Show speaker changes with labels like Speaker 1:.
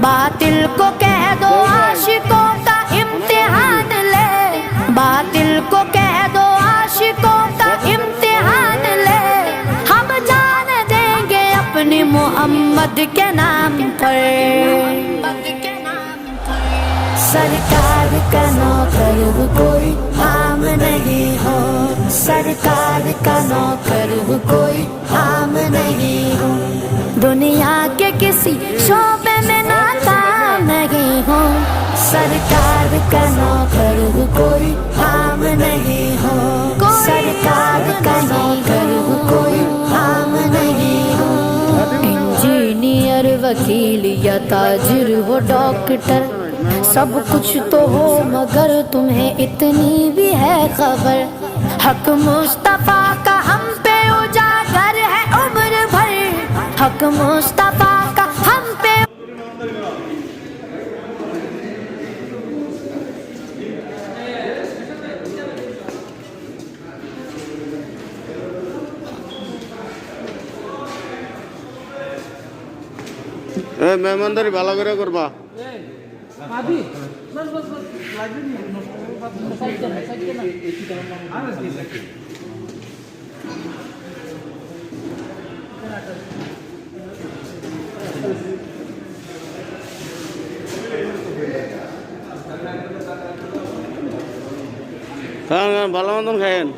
Speaker 1: बातिल को कह दो आशिकों का इम्तिहान ले, बातिल को कह दो आशिकों का इम्तिहान ले। हम जान देंगे अपने मोहम्मद के नाम पर। सरकार का नौकर कोई आम नहीं हो, सरकार का नौकर कोई आम नहीं हो। दुनिया के किसी शोबे में नाकाम नहीं हो, सरकार का नौकर कोई आम नहीं हो, सरकार का नौकर कोई आम नहीं हो। इंजीनियर, वकील या ताजिर हो, डॉक्टर, सब कुछ तो हो मगर तुम्हें इतनी भी है खबर। हक मुस्तफा का हम पे उजागर है उम्र भर, हक मुस्तफा का हम पे।
Speaker 2: মেহমানদারি ভালো করে করবা।
Speaker 3: আদি বস বস বস লাগবে নি সাইড না আর কি লাগে
Speaker 2: হ্যাঁ ভালো মতন খায়েন।